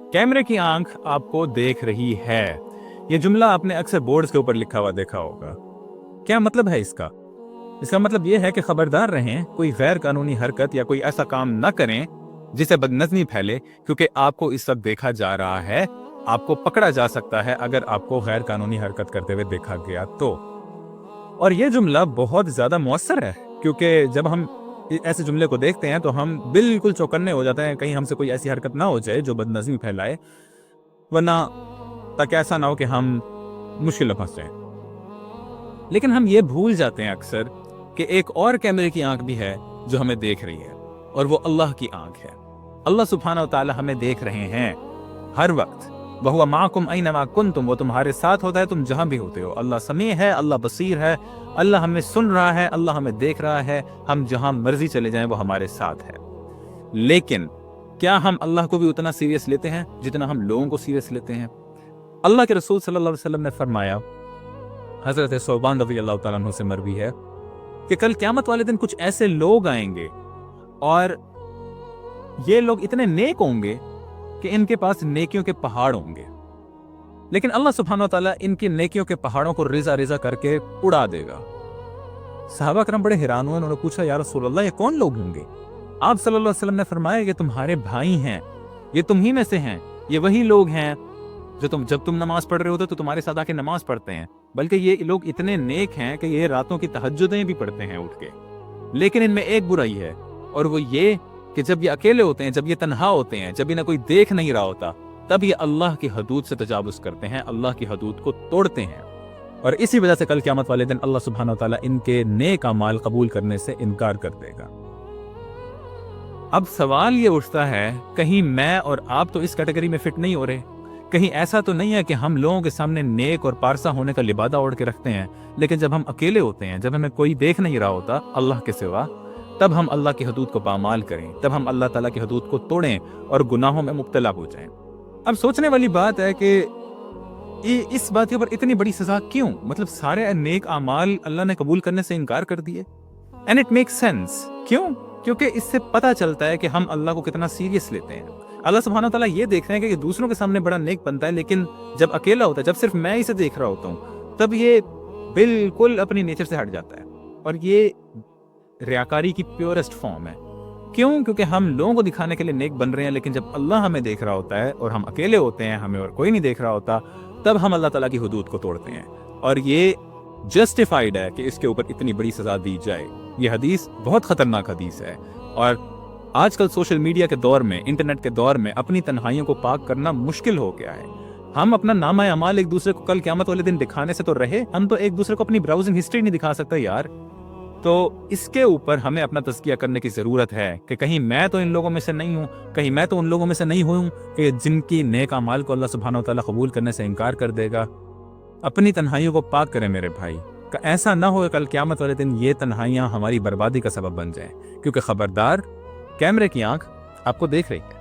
कैमरे की आंख आपको देख रही है। ये जुमला आपने अक्सर बोर्ड्स के ऊपर लिखा हुआ देखा होगा। क्या मतलब है इसका? इसका मतलब ये है कि खबरदार रहें, कोई गैर कानूनी हरकत या कोई ऐसा काम न करें जिसे बदनज़मी फैले, क्योंकि आपको इस वक्त देखा जा रहा है, आपको पकड़ा जा सकता है अगर आपको गैर कानूनी हरकत करते हुए देखा गया तो। और ये जुमला बहुत ज़्यादा मौसर है, क्योंकि जब हम ऐसे जुमले को देखते हैं तो हम बिल्कुल चौकन्ने हो जाते हैं, कहीं हमसे कोई ऐसी हरकत ना हो जाए जो बदनज़मी फैलाए, वरना ताकि ऐसा ना हो कि हम मुश्किल में फंस जाएं। लेकिन हम ये भूल जाते हैं अक्सर कि एक और कैमरे की आंख भी है जो हमें देख रही है, और वो अल्लाह की आंख है। अल्लाह सुब्हानहू व तआला हमें देख रहे हैं हर वक्त। वहुवा माकुम ऐनमा कुंतुम, वो तुम्हारे साथ होता है तुम जहां भी होते हो। अल्लाह समी है, अल्लाह बसीर है, अल्लाह हमें सुन रहा है, अल्लाह हमें देख रहा है। हम जहां मर्जी चले जाएं वो हमारे साथ है। लेकिन क्या हम अल्लाह को भी उतना सीरियस लेते हैं जितना हम लोगों को सीरियस लेते हैं? अल्लाह के रसूल सल्लल्लाहु अलैहि वसल्लम ने फरमाया, हजरत सौबान रज़ी अल्लाह तआला अन्हु से मरवी है कि कल क़यामत वाले दिन कुछ ऐसे लोग आएंगे और ये लोग इतने नेक होंगे कि इनके पास नेकियों के पहाड़ होंगे, लेकिन अल्लाह सुब्हानहू व तआला इनकी नेकियों के पहाड़ों को रिजा रिजा करके उड़ा देगा। सहाबा करम बड़े हैरान हुए, उन्होंने पूछा, या रसूल अल्लाह, ये कौन लोग होंगे? आप सल्लल्लाहु अलैहि वसल्लम ने फरमाया, ये तुम्हारे भाई हैं, ये तुम ही में से हैं। ये वही लोग हैं जो जब तुम नमाज पढ़ रहे होते तो तुम्हारे साथ आके नमाज पढ़ते हैं, बल्कि ये लोग इतने नेक हैं कि ये रातों की तहज्जुदें भी पढ़ते हैं उठ के। लेकिन इनमें एक बुराई है, और वो ये कि जब ये अकेले होते हैं, जब ये तन्हा होते हैं, जब इन्हें कोई देख नहीं रहा होता, तब ये अल्लाह की हदूद से तजावुज़ करते हैं, अल्लाह की हदूद को तोड़ते हैं। और इसी वजह से कल क़यामत वाले दिन अल्लाह सुब्हानहू व तआला इनके नेक अमाल कबूल करने से इनकार कर देगा। अब सवाल ये उठता है, कहीं मैं और आप तो इस कैटेगरी में फिट नहीं हो रहे? कहीं ऐसा तो नहीं है कि हम लोगों के सामने नेक और पारसा होने का लिबादा ओढ़ के रखते हैं, लेकिन जब हम अकेले होते हैं, जब हमें कोई देख नहीं रहा होता अल्लाह के सिवा, तब हम अल्लाह की हदूद को पामाल करें, तब हम अल्लाह ताला की हदूद को तोड़ें और गुनाहों में मुब्तला हो जाएं। अब सोचने वाली बात है कि इस बात के ऊपर इतनी बड़ी सजा क्यों? मतलब सारे नेक आमाल अल्लाह ने कबूल करने से इनकार कर दिए। And it makes sense. क्यों? क्योंकि इससे पता चलता है कि हम अल्लाह को कितना सीरियस लेते हैं। अल्लाह सुब्हानहू व तआला ये देख रहे हैं कि दूसरों के सामने बड़ा नेक बनता है, लेकिन जब अकेला होता है, जब सिर्फ मैं इसे देख रहा होता हूँ, तब ये बिल्कुल अपनी नेचर से हट जाता है, और ये रियाकारी की प्योरेस्ट फॉर्म है। क्यों? क्योंकि हम लोगों को दिखाने के लिए नेक बन रहे हैं, लेकिन जब अल्लाह हमें देख रहा होता है और हम अकेले होते हैं, हमें और कोई नहीं देख रहा होता, तब हम अल्लाह ताला की हुदूद को तोड़ते हैं। और ये जस्टिफाइड है कि इसके ऊपर इतनी बड़ी सजा दी जाए। ये हदीस बहुत खतरनाक हदीस है, और आजकल सोशल मीडिया के दौर में, इंटरनेट के दौर में अपनी तन्हाइयों को पाक करना मुश्किल हो गया है। हम अपना नामा अमाल एक दूसरे को कल क़यामत वाले दिन दिखाने से तो रहे, हम तो एक दूसरे को अपनी ब्राउजिंग हिस्ट्री नहीं दिखा सकते यार। तो इसके ऊपर हमें अपना तज़किया करने की ज़रूरत है कि कहीं मैं तो इन लोगों में से नहीं हूँ, कहीं मैं तो उन लोगों में से नहीं हूँ कि जिनकी नेक अमाल को अल्लाह सुब्हानहू व तआला कबूल करने से इनकार कर देगा। अपनी तन्हाइयों को पाक करें मेरे भाई, ऐसा ना हो कल क़यामत वाले दिन ये तन्हाइयाँ हमारी बर्बादी का सबब बन जाएं, क्योंकि खबरदार, कैमरे की आंख आपको देख रही है।